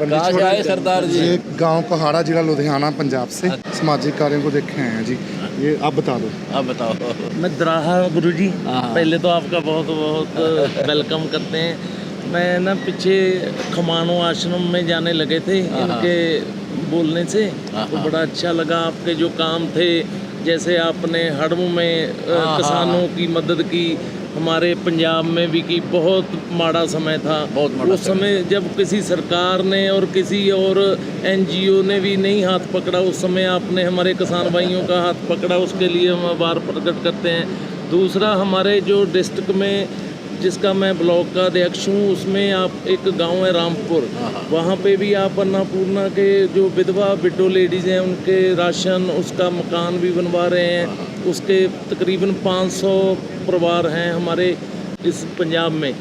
जी। कहाँ से आए सरदार जी? ये गांव कहाड़ा, जिला लुधियाना, पंजाब से। सामाजिक कार्यों को देखे हैं जी। ये आप बता दो। आप बताओ। मैं द्राहा गुरु जी, हाँ। पहले तो आपका बहुत बहुत वेलकम करते हैं। मैं ना पीछे खमानो आश्रम में जाने लगे थे इनके बोलने से, तो बड़ा अच्छा लगा आपके जो काम थे। जैसे आपने हड़मू में किसानों की मदद की, हमारे पंजाब में भी की। बहुत माड़ा समय था, बहुत माड़ा उस समय जब किसी सरकार ने और किसी और एनजीओ ने भी नहीं हाथ पकड़ा, उस समय आपने हमारे किसान भाइयों का हाथ पकड़ा, उसके लिए हम आभार प्रकट करते हैं। दूसरा, हमारे जो डिस्ट्रिक्ट में जिसका मैं ब्लॉक का अध्यक्ष हूँ, उसमें आप एक गांव है रामपुर, वहाँ पे भी आप अन्नपूर्णा के जो विधवा विडो लेडीज़ हैं उनके राशन, उसका मकान भी बनवा रहे हैं। उसके तकरीबन 500 परिवार हैं हमारे इस पंजाब में,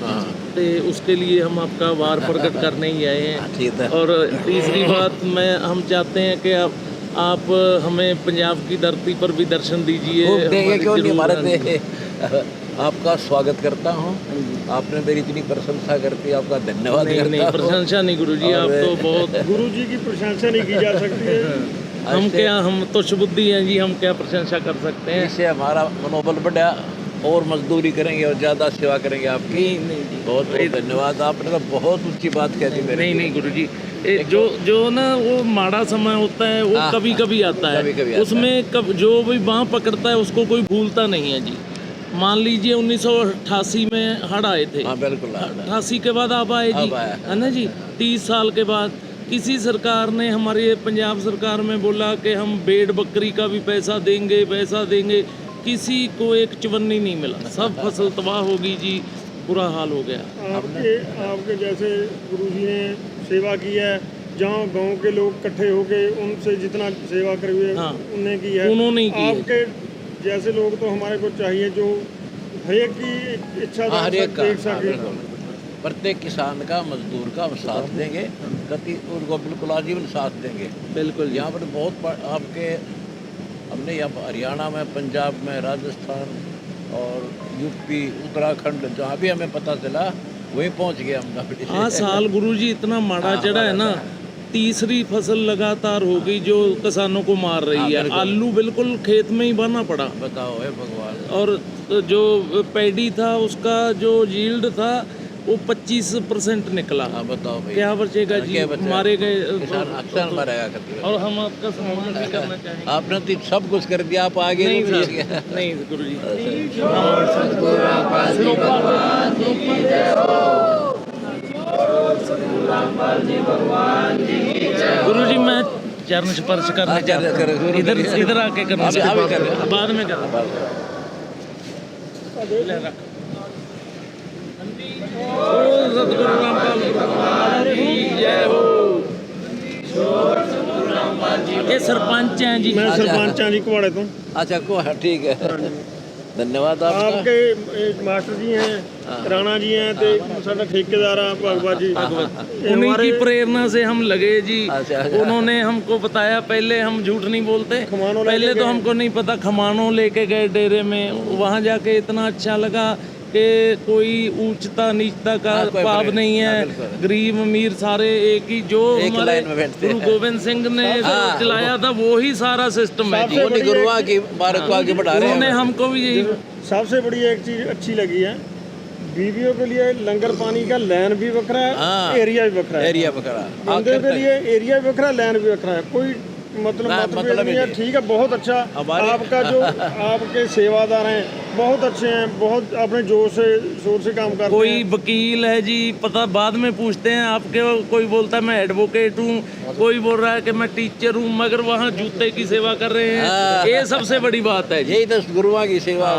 तो उसके लिए हम आपका आभार प्रकट करने ही आए हैं। और तीसरी बात, हम चाहते हैं कि आप हमें पंजाब की धरती पर भी दर्शन दीजिए। आपका स्वागत करता हूँ। आपने मेरी इतनी प्रशंसा करती, आपका धन्यवाद। नहीं, प्रशंसा नहीं गुरुजी, आप तो बहुत गुरुजी की प्रशंसा नहीं की जा सकती है। हम तो सुबुद्धि हैं जी, हम क्या प्रशंसा कर सकते हैं। इससे हमारा मनोबल बढ़ा और मजदूरी करेंगे और ज़्यादा सेवा करेंगे आपकी। नहीं बहुत बहुत धन्यवाद। आपने तो बहुत ऊंची बात कह दी मेरे। नहीं गुरुजी, जो ना वो माड़ा समय होता है वो कभी कभी आता है, उसमें जो भी बाँह पकड़ता है उसको कोई भूलता नहीं है जी। मान लीजिए 1988 में हड़ आए थे। हाँ बिल्कुल। 88 के बाद आप आए जी, है ना जी। 30 साल के बाद किसी सरकार ने, हमारे पंजाब सरकार में बोला कि हम भेड़ बकरी का भी पैसा देंगे, किसी को एक चवन्नी नहीं मिला, सब फसल तबाह होगी जी, बुरा हाल हो गया। आपके जैसे गुरुजी ने सेवा की है, जहाँ गांव के लोग इकट्ठे होके उनसे जितना सेवा करी है उन्होंने की है। उन्होंने की है। आपके जैसे लोग तो हमारे को चाहिए जो हरेक की इच्छा देख सके। प्रत्येक किसान का, मजदूर का हम साथ देंगे, उनको बिल्कुल आजीवन साथ देंगे। बिल्कुल। यहाँ पर बहुत आपके हमने यहाँ हरियाणा में, पंजाब में, राजस्थान और यूपी, उत्तराखंड, जहाँ भी हमें पता चला वहीं पहुँच गए हम। हाँ, साल गुरुजी इतना माड़ा चढ़ा है ना, तीसरी फसल लगातार हो गई जो किसानों को मार रही है। आलू बिल्कुल खेत में ही बना पड़ा, बताओ है भगवान। और जो पैडी था उसका जो यील्ड था वो 25% निकला। बताओ भाई, क्या बचेगा जी, मारे गए अक्सर मरेगा। और हम आपका सम्मान भी करना चाहेंगे। आपने तो सब कुछ कर दिया, आप आगे नहीं गुरुजी। गुरुजी, मैं चरण स्पर्श करना चाहता हूँ, इधर आके करना, बाद में करना। सतगुरु रामपाल की जय हो। ये सरपंच हैं जी। मैं सरपंच हाँ जी कुवाड़े तो। अच्छा को, ठीक है, धन्यवाद आपके। मास्टर जी हैं, राणा जी हैं, तो साਡਾ ठेकेदार है भगवत जी। उन्हीं की प्रेरणा से हम लगे जी। उन्होंने हमको बताया, पहले हम झूठ नहीं बोलते, पहले तो हमको नहीं पता। खमानो लेके गए डेरे में, वहाँ जाके इतना अच्छा लगा कि कोई ऊंचता नीचता का पाप नहीं है, गरीब अमीर सारे एक ही। जो हमारे गुरु गोविंद सिंह ने चलाया था वो ही सारा सिस्टम है जी। गुरुआ की बारह को आगे बढ़ा रहे हैं। उन्होंने हमको भी यही। सबसे बड़ी एक चीज अच्छी लगी है, बीवियों के लिए लंगर पानी का लैन भी बखरा है, एरिया भी बखरा है। एरिया बखरा, बंदे के लिए एरिया भी बखरा, लैन भी बखरा है। कोई मतलब नहीं है। ठीक है, बहुत अच्छा। आपका जो आपके सेवादार हैं बहुत अच्छे हैं, बहुत अपने जोर से काम करते हैं। कोई वकील है जी, पता बाद में पूछते हैं आपके, कोई बोलता है मैं एडवोकेट हूँ, कोई बोल रहा है कि मैं टीचर हूँ, मगर वहाँ जूते की सेवा कर रहे हैं। ये सबसे बड़ी बात है। यही तो गुरुआ की सेवा।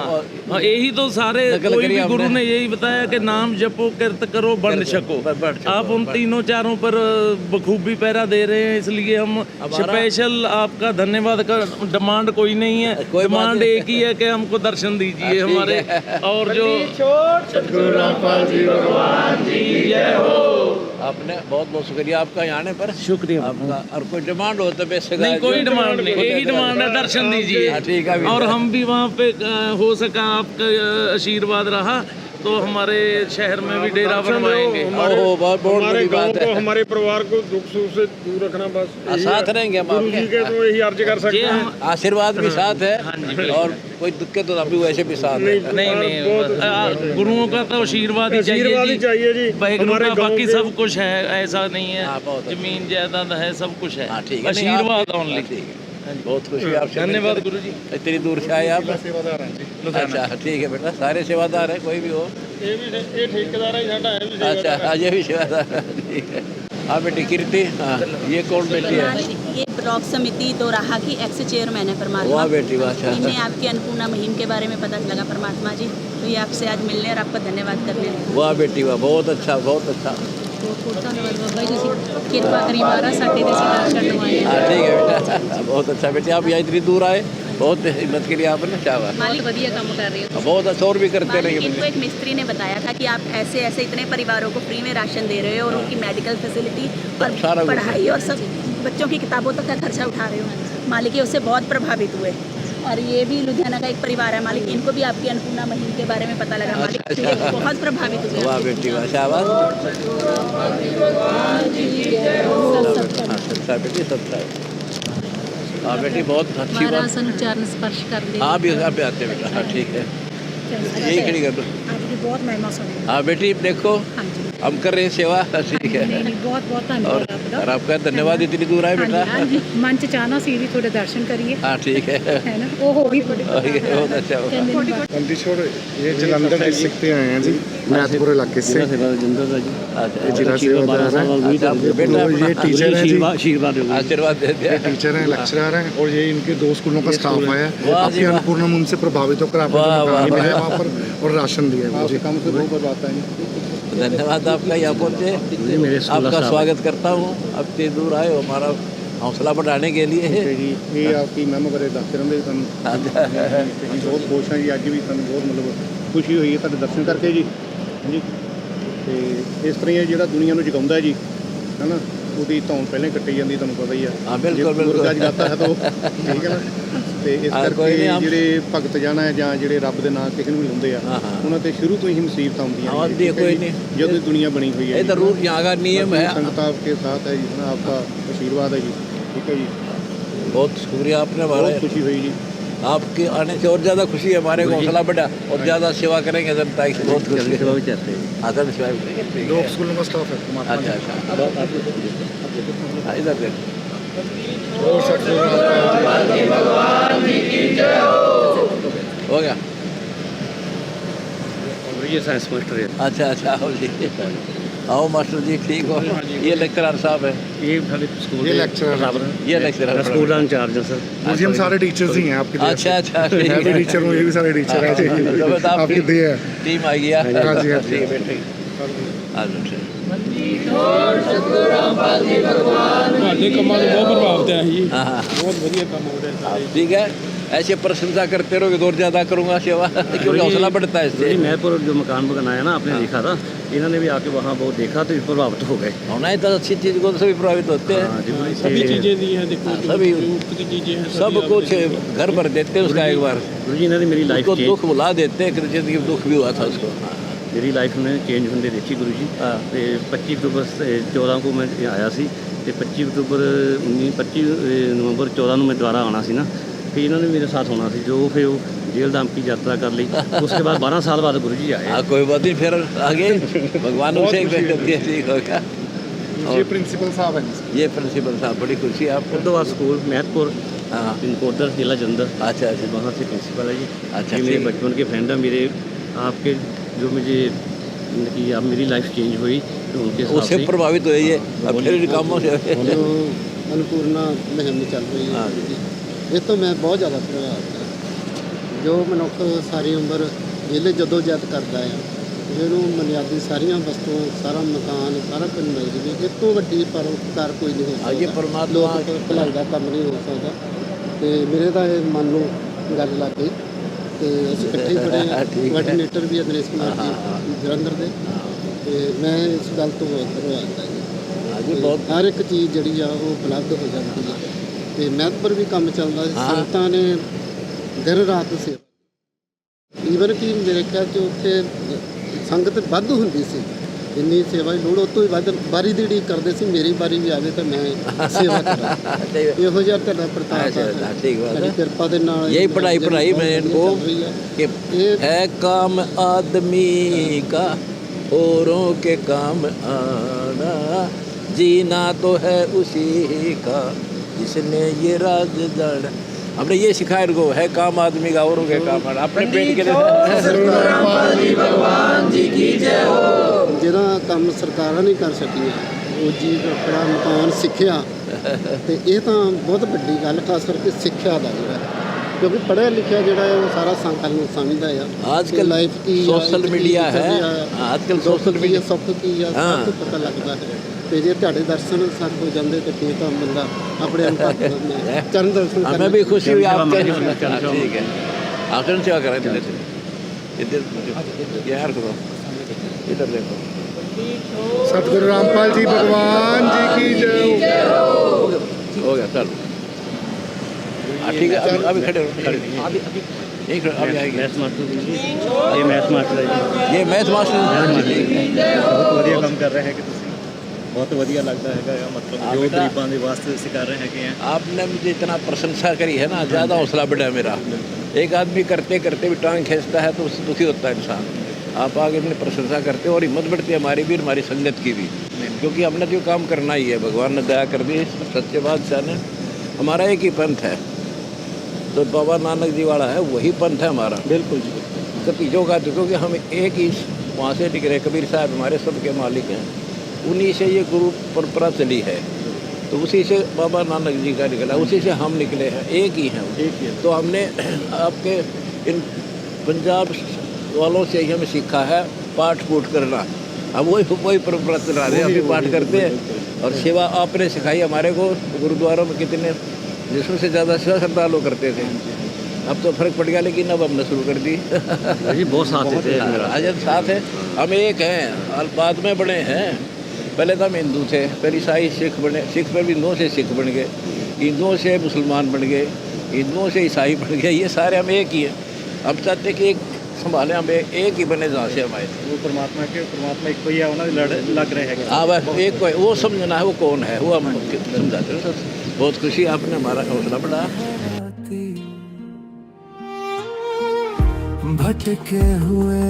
यही तो सारे, कोई भी गुरु ने यही बताया कि नाम जपो, किरत करो, बंद छको। आप उन तीनों चारों पर बखूबी पहरा दे रहे हैं, इसलिए हम स्पेशल आपका धन्यवाद का। डिमांड कोई नहीं है, डिमांड एक ही है कि हमको दर्शन दीजिए हमारे। और जो सतगुरु रामपाल जी भगवान जी जय हो। आपने बहुत बहुत शुक्रिया आपका यहाँ आने पर। शुक्रिया आपका। और कोई डिमांड हो तो बेशक नहीं, कोई डिमांड नहीं, एक ही डिमांड है, दर्शन दीजिए। ठीक है। और हम भी वहाँ पे हो सका आपका आशीर्वाद रहा तो हमारे शहर में भी डेरा बनवाएंगे। ओहो, बहुत हमारे बड़ी गांव बात को, है। हमारे परिवार को दुख सुख से दूर रखना, बस यही साथ है। रहेंगे हम गुरु जी आपके। के तो यही अर्ज कर सकते ये हैं। हम आशीर्वाद भी साथ है और कोई दिक्कत तो अभी वैसे भी साथ है। नहीं बहुत बस, गुरुओं का तो आशीर्वाद ही आशीर्वाद ही चाहिए जी। वाहिगुरु हमारे का गांव बाकी के- सब कुछ है, ऐसा नहीं है। हाँ, बहुत अच्छा। जमीन जायदाद है, सब कुछ है, हाँ, ठीक है। नहीं, आशीर्वाद आप- ओनली। हाँ, ठीक है। बहुत खुशी आपसे धन्यवाद मिलकर। गुरु जी। इतनी दूर से आए आप। सेवादार हैं जी। अच्छा, ठीक है बेटा, सारे सेवादार हैं, कोई भी हो। ये ठेकेदार है साडा, है भी अच्छा, सेवादार है। हाँ, ये भी सेवादार है, ठीक है। हाँ बेटी कीर्ति, हाँ, ये कौन बेटी है? ये ब्लॉक समिति दोराहा की एक्स चेयरमैन है परमात्मा। वाह बेटी, वाह, अच्छा। इन्हें आपकी अन्नपूर्णा मुहिम के बारे में पता लगा परमात्मा जी, तो ये आपसे आज मिलने और आपका धन्यवाद करने लगे। वाह बेटी वाह, बहुत अच्छा, बहुत अच्छा। धन्यवाद बाबा जी, कृपा करी महाराज साडे दे दर्शन करवाए। हाँ, ठीक है बेटा, बहुत अच्छा बेटी, आप यहाँ इतनी दूर आए, बहुत हिम्मत के लिए आपने शाबाश। मालिक बढ़िया काम कर रही हो। बहुत अच्छा, और भी करते मालिक, रहिए इनको एक मिस्त्री ने बताया था कि आप ऐसे ऐसे इतने परिवारों को फ्री में राशन दे रहे हो और उनकी मेडिकल फैसिलिटी सारा और कुछ। पढ़ाई और सब बच्चों की किताबों तक का खर्चा उठा रहे हो। मालिक ये उससे बहुत प्रभावित हुए। और ये भी लुधियाना का एक परिवार है मालिक, इनको भी आपकी अन्नपूर्णा मुहिम के बारे में पता लगा मालिक, तो ये बहुत प्रभावित हुए। वाह बेटी वाह, शाबाश। हाँ, सच्चा बेटी, सच्चा है। हाँ बेटी, बहुत अच्छी बात। उच्चारण स्पर्श कर ले। हाँ भी यहाँ पे आते हैं बेटा, हाँ ठीक है, यही खड़ी कर दो। आपकी बहुत महिमा सुनी। हाँ बेटी देखो, हाँ जी, हम कर रहे हैं सेवा, ठीक है। बहुत बहुत और धन्यवाद आपका। और आपका धन्यवाद, इतनी दूर आए बेटा। मंच चाहना सी भी थोड़े दर्शन करिए, हाँ ठीक है, है ना, वो हो भी बहुत अच्छा होगा। बंदी छोड़, ये जलंधर डिस्ट्रिक्ट से आए हैं जी, मैथपुर इलाके से। अच्छा, ये जिला सेवादार हैं। अच्छा, बेटा तो ये टीचर हैं जी, आशीर्वाद दे दिया। ये टीचर हैं, लेक्चरर हैं, और ये इनके 2 स्कूलों का स्टाफ आया है। वाह आपकी जी, वाह। अन्नपूर्णा मुहिम से प्रभावित होकर आपको वाह, मकान वाह, मिला है वाह। वहाँ पर, और राशन दिया है जी। कम से धन्यवाद आपका, यहाँ पहुँचे, आपका स्वागत करता हूँ। अब इतनी दूर आए, हमारा हौसला बढ़ाने के लिए। ਇਹ ਆਪਕੀ ਮਹਿਮ ਬਾਰੇ ਦੱਸ ਰਹੇ ਨੇ ਤੁਹਾਨੂੰ ਅਸੀਂ ਬਹੁਤ ਖੁਸ਼ ਹਾਂ ਜੀ। ਅੱਜ ਵੀ ਸਾਨੂੰ ਬਹੁਤ ਮਤਲਬ ਖੁਸ਼ੀ ਹੋਈ ਹੈ ਤੁਹਾਡੇ ਦਰਸ਼ਨ ਕਰਕੇ ਜੀ। ਹਾਂਜੀ, ਤੇ ਇਸ ਤਰ੍ਹਾਂ ਹੀ ਇਹ ਜਿਹੜਾ ਦੁਨੀਆ ਨੂੰ ਜਗਾਉਂਦਾ ਹੈ ਜੀ, ਹੈ ਨਾ, ਉਹਦੀ ਧੌਣ ਪਹਿਲਾਂ ਹੀ ਕੱਟੀ ਜਾਂਦੀ, ਤੁਹਾਨੂੰ ਪਤਾ ਹੀ ਆ। ਹਾਂ, ਬਿਲਕੁਲ, ਬਿਲਕੁਲ। ਮੁਰਗਾ ਜਗਾਤਾ ਹੈ ਤਾਂ ਠੀਕ ਹੈ ਨਾ। ਤੇ ਇਸ ਹਾਂ, ਕੋਈ ਕਰਕੇ ਨਹੀਂ, ਹਮ- ਜਿਹੜੇ ਭਗਤ ਜਨ ਹੈ ਜਾਂ ਜਿਹੜੇ ਰੱਬ ਦੇ ਨਾਂ ਕਿਸੇ ਨੂੰ ਵੀ ਲਾਉਂਦੇ ਆ, ਹਾਂ, ਹਾਂ। ਉਹਨਾਂ ਤੇ ਸ਼ੁਰੂ ਤੋਂ ਹੀ ਮੁਸੀਬਤਾਂ ਆਉਂਦੀਆਂ ਹਾਂ, ਨੇ ਆਉਂਦੀ ਹੈ, ਠੀਕ ਹੈ ਕੋਈ ਜੀ। नहीं। ਜਦੋਂ ਦੀ दुनिया बनी हुई है ये जी। जरूर यहाँ का नियम है। संगत आपके साथ है जी, है ना, आपका आशीर्वाद है जी, ठीक है जी। बहुत शुक्रिया आपने हमारे, बहुत खुशी हुई जी। आपके आने से और ज़्यादा खुशी है, हमारे को हौसला बढ़ा और ज़्यादा सेवा करेंगे जनता की। बहुत खुशी है। हाँ सर, सेवा भी करेंगे, ठीक 2 है। स्कूलों का स्टाफ है परमात्मा अच्छा जी। अच्छा, हाँ, इधर देख। और हो गया। ये साइंस मास्टर है। अच्छा अच्छा, आओ जी, आओ मास्टर जी, ठीक हो। ये लेक्चरर साहब है, ये सारे स्कूल ये लेक्चरर हैं। ये लेक्चरर स्कूल का इंचार्ज है सर। जी हम सारे टीचर्स ही हैं आपके लिए। अच्छा अच्छा, मैं भी ठीक है। टीचर हूँ, ये भी सारे टीचर हैं जी। तो बस आपकी आपकी दे है। टीम आ गया। हाँ जी, हाँ जी। ठीक है बेटे, आ जाओ, ठीक। ਤੁਹਾਡੇ ਕੰਮਾਂ ਤੋਂ ਬਹੁਤ ਪ੍ਰਭਾਵਿਤ ਹੈ ਜੀ। हाँ हाँ, ਬਹੁਤ ਵਧੀਆ ਕੰਮ ਹੋ ਰਿਹਾ ਸਾਰੇ। ठीक है, ऐसे प्रशंसा करते रहोगे तो और ज़्यादा करूँगा सेवा, क्योंकि हौसला बढ़ता है इससे। मैपुर जो मकान बनाया ना आपने देखा था, इन्होंने भी आके वहाँ बहुत देखा तो प्रभावित हो गए। होना ही तो अच्छी चीज़ को तो सभी प्रभावित होते हैं। हाँ जी, सभी चीज़ें दी हैं, देखो जो सभी उपयुक्त की चीज़ें हैं, सब सभी कुछ घर भर देते हैं उसका एक बार, गुरु जी इन्होंने मेरी लाइफ उसको दुख भुला देते हैं, कि जिंदगी में दुख भी हुआ था उसको। ਮੇਰੀ ਲਾਈਫ ਨੇ ਚੇਂਜ ਹੁੰਦੇ ਦੇਖੀ ਗੁਰੂ ਜੀ। ਹਾਂ। ਤੇ 25 ਅਕਤੂਬਰ 14 ਨੂੰ ਮੈਂ ਆਇਆ ਸੀ ਤੇ 25 ਅਕਤੂਬਰ 25 ਨਵੰਬਰ 14 ਨੂੰ ਮੈਂ ਦੁਬਾਰਾ ਆਉਣਾ ਸੀ ਨਾ, ਫਿਰ ਇਹਨਾਂ ਨੇ ਮੇਰੇ ਸਾਥ ਹੋਣਾ ਸੀ, ਜੋ ਫਿਰ ਉਹ ਜੇਲ੍ਹ धाम की यात्रा कर ली। उसके बाद 12 साल बाद गुरु जी आए। हाँ, कोई बात नहीं, फिर आगे भगवान उसे ठीक होगा। ये प्रिंसिपल साहब हैं। ये प्रिंसिपल साहब, बड़ी खुशी है आपको। ਉਸ ਤੋਂ ਬਾਅਦ ਸਕੂਲ ਮਹਿਤਪੁਰ हाँ, पिनकोडर जिला जलंधर, अच्छा अच्छा, वहाँ से प्रिंसिपल है जी। अच्छा, ये मेरे ठीक है। बचपन के फ्रेंड हैं मेरे, आपके जो मुझे कि अब मेरी लाइफ चेंज हुई तो उनके हिसाब उससे से प्रभावित हुए ये, अब फिर कामों से। जो अन्नपूर्णा मुहिम ਚੱਲ ਰਹੀ ਹਾਂ ਹੈ ਜੀ। ਇਹ ਤੋਂ ਮੈਂ ਬਹੁਤ ਜ਼ਿਆਦਾ ਪ੍ਰਭਾਵਿਤ ਹਾਂ। ਜੋ ਮਨੁੱਖ ਸਾਰੀ ਉਮਰ ਵਿਹਲੇ ਜਦੋਂ ਜਦ ਕਰਦਾ ਆ, ਜਿਹਨੂੰ ਬੁਨਿਆਦੀ ਸਾਰੀਆਂ ਵਸਤੂਆਂ, ਸਾਰਾ ਮਕਾਨ, ਸਾਰਾ ਕੁਝ ਮਿਲ ਜਾਵੇ, ਇਹ ਤੋਂ ਵੱਡੀ ਪਰਉਪਕਾਰ ਕੋਈ ਨਹੀਂ ਹੋ ਹਾਂ, ਇਹ ਸਕਦਾ। ਪਰਮਾਤਮਾ- ਲੋਕ ਤੋਂ ਭਲਾਈ ਦਾ ਕੰਮ ਨਹੀਂ ਹੋ ਸਕਦਾ। ਤੇ ਮੇਰੇ ਤਾਂ ਇਹ ਮਨ ਨੂੰ ਗੱਲ ਲੱਗ ਗਈ ਤੇ ਅਸੀਂ ਇਕੱਠੇ ਹੀ ਖੜੇ ਹਾਂ। ਠੀਕ ਹੈ। ਕੋਆਰਡੀਨੇਟਰ ਵੀ ਅਦਰੇਸ਼ ਕੁਮਾਰ ਹਾਂ, ਜੀ ਜਲੰਧਰ ਦੇ, ਤੇ ਮੈਂ ਇਸ ਗੱਲ ਤੋਂ ਬਹੁਤ ਪ੍ਰਭਾਵਿਤ ਹਾਂ ਜੀ। हाँ जी, बहुत ਹਰ ਇੱਕ ਚੀਜ਼ ਜਿਹੜੀ ਆ ਉਹ ਉਪਲਬਧ ਹੋ ਜਾਂਦੀ ਹੈ। ਤੇ ਮਹਿਤਪੁਰ ਵੀ ਕੰਮ ਚੱਲਦਾ ਸੀ, ਹਾਂ। ਸੰਗਤਾਂ ਨੇ ਦਿਨ ਰਾਤ ਸੇਵਾ। ਈਵਨ ਕਿ ਮੇਰੇ ਖਿਆਲ 'ਚ ਉੱਥੇ ਸੰਗਤ ਵੱਧ ਹੁੰਦੀ ਸੀ, ਇੰਨੀ ਸੇਵਾ ਦੀ ਲੋੜ ਉਹ ਤੋਂ ਹੀ ਵੱਧ ਵਾਰੀ ਦੀ ਉਡੀਕ ਕਰਦੇ ਸੀ, ਮੇਰੀ ਵਾਰੀ ਵੀ ਆਵੇ ਤਾਂ ਮੈਂ ਸੇਵਾ ਕਰਾਂ। ਇਹੋ ਜਿਹਾ ਤੁਹਾਡਾ ਪ੍ਰਤਾਪ ਹੈ, ठीक बात ਤੁਹਾਡੀ है। ਕਿਰਪਾ ਦੇ ਨਾਲ यही पढ़ाई पढ़ाई में इनको ਚੱਲ ਰਹੀ ਹੈ। कि ये- है काम आदमी का औरों के काम आना, जीना तो है उसी का जिसने ये राज जाना। हमने ये सिखाया इनको, है काम आदमी का औरों के काम आना, अपने पेट के लिए। ਜਿਹੜਾ ਕੰਮ ਸਰਕਾਰਾਂ ਨਹੀਂ ਕਰ ਸਕੀਆਂ, ਉਹ ਜੀ ਆਪਣਾ ਮਕਾਨ ਸਿੱਖਿਆ, ਤੇ ਇਹ ਤਾਂ ਬਹੁਤ ਵੱਡੀ ਗੱਲ, ਖਾਸ ਕਰਕੇ ਸਿੱਖਿਆ ਦਾ ਜਿਹੜਾ ਹੈ। ਕਿਉਂਕਿ ਪੜ੍ਹਿਆ ਲਿਖਿਆ ਜਿਹੜਾ ਹੈ ਉਹ ਸਾਰਾ ਸੰਕਲ ਨੂੰ ਸਮਝਦਾ ਆ। आजकल ਲਾਈਫ ਕੀ ਆ, सोशल ਜ਼ਿੰਦਗੀ मीडिया ਕੀ है, ਆ, आजकल ਦੁੱਖ सोशल ਕੀ ਆ, मीडिया। ਸੁੱਖ ਕੀ ਆ, ਹਾਂ। ਸਭ ਕੁਝ ਪਤਾ ਲੱਗਦਾ ਹੈ। ਤੇ ਜੇ ਤੁਹਾਡੇ ਦਰਸ਼ਨ ਸਰ ਹੋ ਜਾਂਦੇ ਤੇ ਫਿਰ ਤਾਂ ਬੰਦਾ ਆਪਣੇ ਆਪ ਚਰਨ ਦਰਸ਼ਨ हमें ਕਰਨਾ। भी खुशी हुई आपके। ठीक है, आप जन सेवा करें। इधर यार करो, इधर देखो। सतगुरु रामपाल जी भगवान जी की जय हो। हो गया चलो। ठीक है, अभी खड़े रहो, खड़े रहो। यही खड़े, अभी आएंगे। ਇਹ ਮੈਥ ਮਾਸਟਰ ਹੈ ਜੀ, ये मैथ मास्टर ਬਹੁਤ ਵਧੀਆ ਕੰਮ ਕਰ ਰਹੇ ਹੈ ਕਿ ਤੁਸੀਂ, ਬਹੁਤ ਵਧੀਆ ਲੱਗਦਾ ਹੈਗਾ ਆ, ਮਤਲਬ हाँ ਜੋ बेटा। ਗਰੀਬਾਂ ਦੇ ਵਾਸਤੇ ਤੁਸੀਂ ਕਰ ਰਹੇ ਹੈਗੇ ਆ। आपने मुझे इतना प्रशंसा करी है ना, ज़्यादा हौसला बढ़ा मेरा। एक आदमी करते करते भी टांग खींचता है तो उससे दुखी होता है इंसान। आप आगे अपनी प्रशंसा करते हो और हिम्मत बढ़ती है हमारी भी और हमारी संगत की भी, क्योंकि हमने जो काम करना ही है, भगवान ने दया कर दी, सच्चे बादशाह ने। हमारा एक ही पंथ है, तो बाबा नानक जी वाला है, वही पंथ है हमारा। ਬਿਲਕੁਲ ਜੀ, कतीजों का, क्योंकि हम एक ही वहाँ से निकले, कबीर साहब हमारे सबके मालिक हैं, उन्हीं से ये गुरु परंपरा चली है, तो उसी से बाबा नानक जी का निकला, उसी से हम निकले हैं, एक ही हैं। एक ही है। तो हमने आपके इन पंजाब वालों से ही हमें सीखा है पाठ पूठ करना। अब वही परंपरा चला रहे हैं, हम भी पाठ करते हैं। और सेवा आपने सिखाई हमारे को, गुरुद्वारों में कितने जिसमें से ज़्यादा सेवा श्रद्धालु करते थे, अब तो फर्क पड़ गया, लेकिन अब हमने शुरू कर दी। जी बहुत साथ देते हैं। अजब साथ है, हम एक हैं, और बाद में बड़े हैं। पहले तो हम हिंदू थे, फिर ईसाई सिख बने, सिख पर भी हिंदुओं से सिख बन गए, हिंदुओं से मुसलमान बन गए, हिंदुओं से ईसाई बन गए, ये सारे हम एक ही हैं। हम चाहते कि एक संभालें, हम एक ही बने जहाँ से हम आए थे। वो परमात्मा एक कोई है, उन्हें लग रहे हैं। हाँ बस एक कोई वो समझना है, वो कौन है, वो हम समझाते हैं। बहुत खुशी, आपने हमारा हौसला बढ़ाया। भटके हुए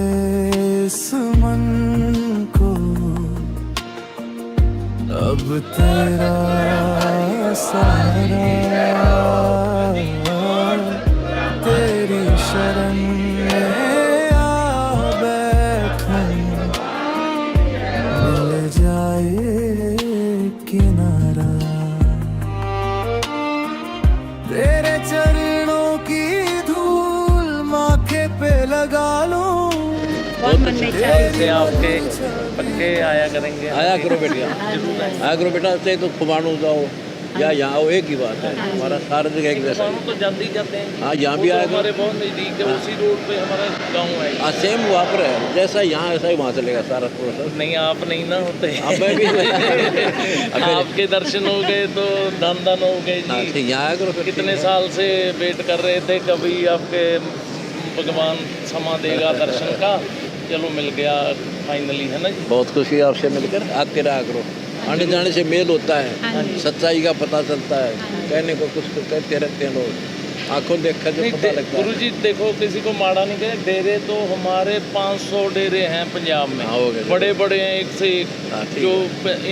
इस मन को अब तेरा सहारा, तेरी शरण में आ बैठूं, मिल जाए किनारा, तेरे चरणों की धूल माथे पे लगा लूं। से आपके पक्के आया करेंगे। आया करो बेटिया, आया करो बेटा, चाहे तो खुमानू जाओ या यहाँ आओ, एक ही बात है, हमारा सारा जगह एक जैसा है। तो जाते ही जाते हैं। हाँ, यहाँ भी वो तो आया हमारे बहुत नज़दीक है, उसी रोड पे हमारा गांव है। हाँ, सेम वहाँ पर है, जैसा यहाँ ऐसा ही वहाँ चलेगा सारा प्रोसेस। नहीं आप नहीं ना होते। अब मैं भी आपके दर्शन हो गए तो धन धन हो गए हाँ, जी। ठीक, यहाँ आया करो फिर। कितने साल से वेट कर रहे थे, कभी आपके भगवान समा देगा दर्शन का, चलो मिल गया फाइनली, है ना जी। बहुत खुशी है आपसे मिलकर, आते रहा करो, आने जाने से मेल होता है, सच्चाई का पता चलता है, कहने को कुछ तो कहते रहते हैं लोग, आंखों देखकर जो पता लगता गुरु है। जी देखो, किसी को माड़ा नहीं कहे, डेरे तो हमारे 500 डेरे हैं पंजाब में, हाँ, हो गए। बड़े बड़े हैं, एक से एक। हाँ, ठीक जो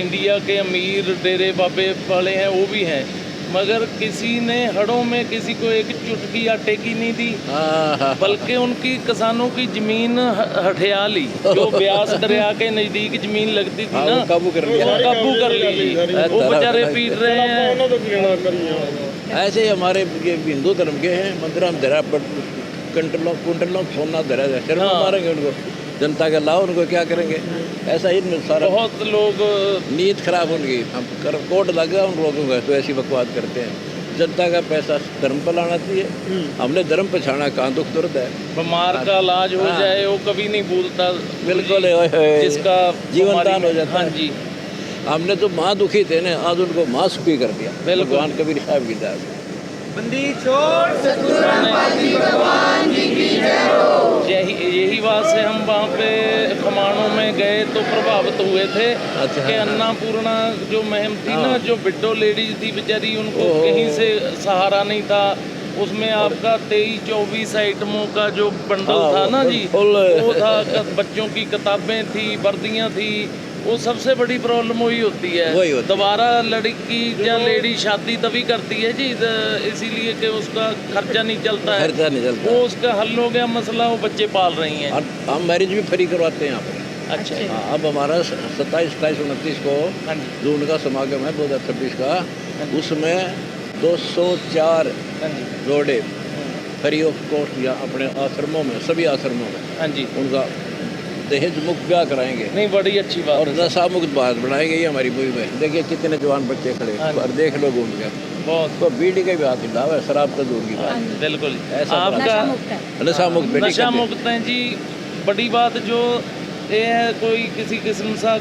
इंडिया के अमीर डेरे बाबे वाले हैं वो भी हैं, मगर किसी ने हड़ों में किसी को एक चुटकी आटे की नहीं दी, हाँ, बल्कि उनकी किसानों की जमीन हठिया ली, जो ब्यास दरिया के नजदीक जमीन लगती थी हाँ, ना, वो काबू कर लिया। वो काबू कर ली। वो बेचारे पीट रहे हैं। ਉਹਨਾਂ ਤੋਂ ਲੈਣਾ करिए। ऐसे ही हमारे ये हिंदू धर्म के हैं, मंदिर हम धरा पर कुंटलों सोना धरा जाए, फिर हाँ। मारेंगे उनको, जनता के लाओ, उनको क्या करेंगे, ऐसा ही सारा बहुत लोग नीयत खराब उनकी, हम कोट लग गया उन लोगों का, तो ऐसी बकवास करते हैं। जनता का पैसा धर्म पर लाना चाहिए, हमने धर्म पर छाना, कहाँ दुख दर्द है। बीमार का इलाज हो हाँ। जाए वो कभी नहीं भूलता, बिल्कुल, ओए होए, जिसका जीवन हमारी- दान हो जाता हाँ है। जी, हमने तो माँ दुखी थे ना, आज उनको माँ सुखी कर दिया, बिल्कुल। भगवान कबीर साहब की दया से। बंदी छोड़ सतगुरु रामपाल जी भगवान जी की जय हो। यही बात से हम वहाँ पे खमाणों में गए तो प्रभावित हुए थे अच्छा। कि अन्नपूर्णा जो मुहिम थी ना, जो विडो लेडीज थी बेचारी, उनको कहीं से सहारा नहीं था। उसमें आपका 23-24 आइटमों का जो बंडल था ना जी, वो था, बच्चों की किताबें थी, वर्दियाँ थी। वो सबसे बड़ी प्रॉब्लम वही होती है। दोबारा लड़की या लेडी शादी तभी करती है जी, इसीलिए कि उसका खर्चा नहीं चलता है। खर्चा नहीं चलता, वो उसका हल हो गया मसला, वो बच्चे पाल रही हैं। हम मैरिज भी फ्री करवाते हैं यहाँ पर। अच्छा। हाँ, अब हमारा 27, 28, 29 को जून का समागम है 2026 का, उसमें 204 जोड़े फ्री ऑफ कॉस्ट या अपने आश्रमों में, सभी आश्रमों में, हाँ जी, उनका दहेज मुक्त ब्याह कराएंगे। नहीं, बड़ी अच्छी बात और है। नशा मुक्त बात बनाएंगे। ये हमारी मुहिम में देखिए कितने जवान बच्चे खड़े और देख लो घूम के, बहुत तो बीड़ी का भी हाथ हिलाव है, शराब तो दूर की बात। बिल्कुल ऐसा आपका नशा मुक्त बेटी नशा करते हैं। मुक्त हैं जी। बड़ी बात जो ये है, कोई किसी किस्म सा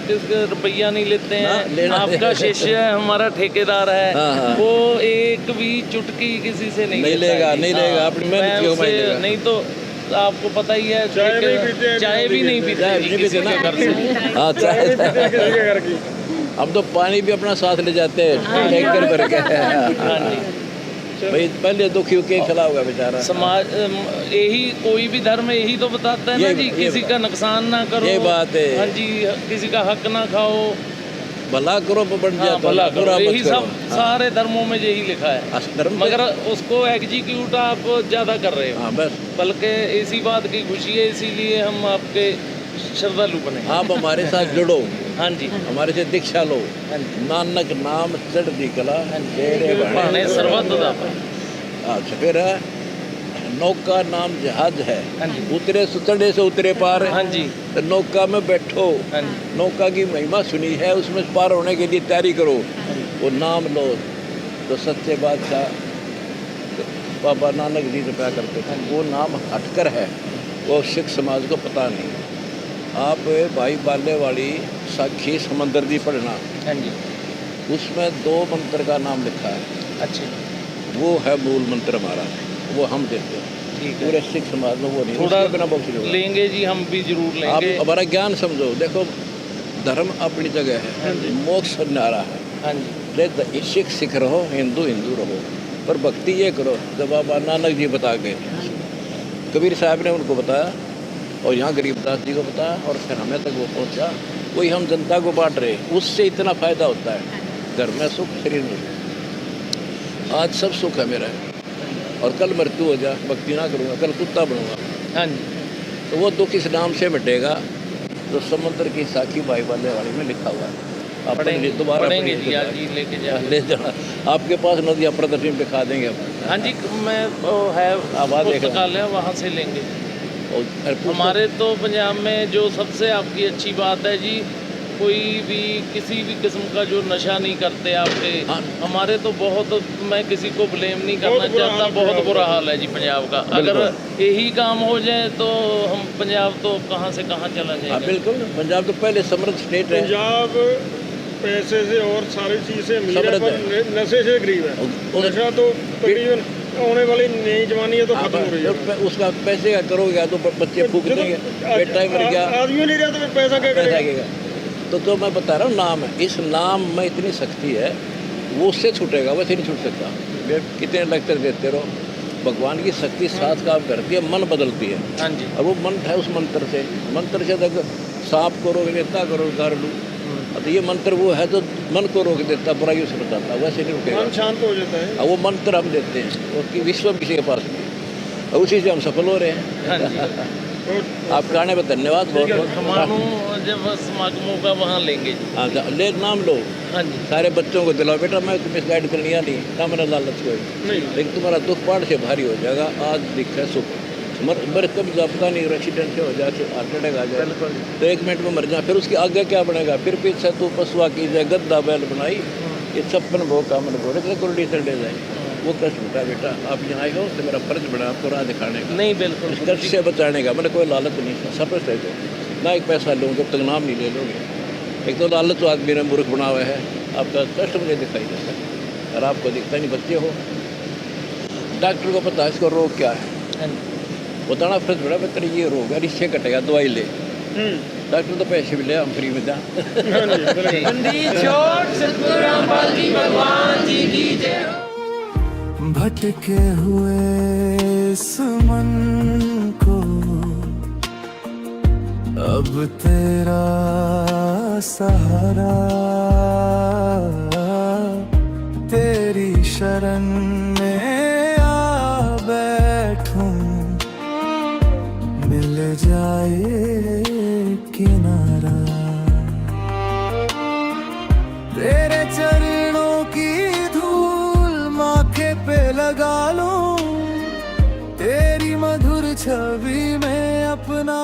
रुपया नहीं लेते हैं। आपका शिष्य है, हमारा ठेकेदार है, वो एक भी चुटकी किसी से नहीं लेगा, नहीं लेगा, अपनी मेहनत की कमाई लेगा। नहीं तो आपको पता ही है, चाय भी नहीं पीते किसी के घर से। हाँ, चाय हम तो पानी भी अपना साथ ले जाते हैं, टैंकर भर के। हाँ जी, भाई पहले दुखियों के खिलाफ होगा बेचारा। समाज यही, कोई भी धर्म यही तो बताता है ना जी, किसी का नुकसान ना करो। ये बात है। हाँ जी, किसी का हक ना खाओ, भला करो बन जाए, भला करो, यही मत करो। सब सारे धर्मों में यही लिखा है। धर्म मगर उसको एग्जीक्यूट आप ज़्यादा कर रहे हो। हाँ बस, बल्कि इसी बात की खुशी है, इसीलिए हम आपके श्रद्धालु बने। आप हमारे साथ जुड़ो, हाँ जी, हमारे से दीक्षा लो। नानक नाम चढ़ती कला तेरे भाने सर्वत दाता। अच्छा, फिर नौका नाम जहाज है, उतरे सुतड़े से उतरे पार। हाँ जी, तो नौका में बैठो, हाँ जी, नौका की महिमा सुनी है, उसमें पार होने के लिए तैयारी करो। वो नाम लो तो सच्चे बादशाह बाबा नानक जी रुपया करते थे। वो नाम हटकर है, वो सिख समाज को पता नहीं। आप भाई बाले वाली साखी समंदर दी पढ़ना, हाँ जी, उसमें 2 मंत्र का नाम लिखा है। अच्छा, वो है मूल मंत्र हमारा, वो हम देते हैं। ठीक है, पूरे सिख समाज में वो नहीं, थोड़ा उसके बिना बख्श नहीं होगा। लेंगे जी, हम भी जरूर आप लेंगे। हमारा ज्ञान समझो। देखो, धर्म अपनी जगह है, मोक्ष न्यारा है। हाँ जी, सिख रहो, हिंदू रहो, पर भक्ति ये करो जब बाबा नानक जी बता गए, कबीर साहब ने उनको बताया, और यहाँ गरीबदास जी को बताया, और फिर हमें तक वो पहुँचा। वही हम जनता को बांट रहे, उससे इतना फायदा होता है। घर में सुख, शरीर में सुख। आज सब सुख है मेरा, और कल मृत्यु हो जाए, भक्ति ना करूँगा, कल कुत्ता बनूंगा। हाँ जी, तो वो दुख इस नाम से मिटेगा जो समुद्र की साखी भाई वाले वाली में लिखा हुआ है। आप दोबारा पढ़ेंगे जी, आज जी लेके जा ले जाना। आपके पास नदियाँ प्रदर्शनी पे खा देंगे हम। हाँ जी, मैं वो है आवाज़ पुस्तकालय, वहाँ से लेंगे। और हमारे तो पंजाब में जो सबसे आपकी अच्छी बात है जी, कोई भी किसी भी किस्म का जो नशा नहीं करते आपके। हमारे तो बहुत, मैं किसी को ब्लेम नहीं करना चाहता, बहुत बुरा हाल है जी पंजाब का। अगर यही काम हो जाए तो हम पंजाब तो कहाँ से कहाँ चला जाएगा। बिल्कुल, पंजाब तो पहले समृद्ध स्टेट है। पंजाब पैसे से और सारी चीज़ से अमीर है, पर नशे से गरीब है। नशा तो तकरीबन होने वाली नई जवानी है तो खत्म हो रही है। उसका पैसे का करोगे तो बच्चे फूक देंगे, बेटा ही मर गया, आदमी नहीं रहा तो पैसा क्या करेगा। तो मैं बता रहा हूँ, नाम है, इस नाम में इतनी शक्ति है, वो उससे छूटेगा, वैसे नहीं छूट सकता। कितने लेक्चर देते रहो, भगवान की शक्ति साथ काम करती है, मन बदलती है। हाँ जी, और वो मंत्र है, उस मंत्र से तक सांप को रोक देता, करो कर लूँ। तो ये मंत्र वो है तो मन को रोक देता, बुराई से बताता, वैसे नहीं रुकेगा, मन शांत हो जाता है। और वो मंत्र हम देते हैं, वो विश्व में किसी के पास नहीं, और उसी से हम सफल हो रहे हैं। हाँ जी, आपका आने पर धन्यवाद बहुत बहुत। हमारे जब समागमों का वहाँ लेंगे जी। हाँ, ले नाम लो, हाँ जी, सारे बच्चों को दिलाओ, बेटा मैं तुम्हें गाइड करनी आ नहीं, ना मेरा लालच कोई, लेकिन तुम्हारा दुख पहाड़ से भारी हो जाएगा। आज दिख है सुख, मर कभी पता नहीं, एक्सीडेंट से हो जाए, हार्ट अटैक आ जाए तो 1 मिनट में मर जाए, फिर उसके आगे क्या बनेगा। फिर पीछे तू पशुआ की जाए, गद्दा बैल बनाई, ये 56 भोग का मन बोले कुरडी चढ़े जाए, वो कष्ट होता है। बेटा आप यहाँ आए हो तो मेरा फर्ज बना आपको राह दिखाने का, नहीं बिल्कुल, इस कष्ट से बचाने का। मैंने कोई लालच नहीं, सफल रह दो ना, एक पैसा लूँ जब तक नाम नहीं ले लोगे। एक तो लालच तो आदमी ने मूर्ख बना हुआ है, आपका कष्ट मुझे दिखाई देता है और आपको दिखता नहीं। बच्चे हो, डॉक्टर को पता है इसको रोग क्या है, बताना फर्ज बड़ा बेहतर ये रोग है, इससे कटेगा, दवाई ले। डॉक्टर तो पैसे भी ले, हम फ्री में दा। भटके हुए इस मन को अब तेरा सहारा, तेरी शरण में आ बैठूं, मिल जाए किनारा। तेरे चरणों की धूल माथे पे लगा लूं, तेरी मधुर छवि में अपना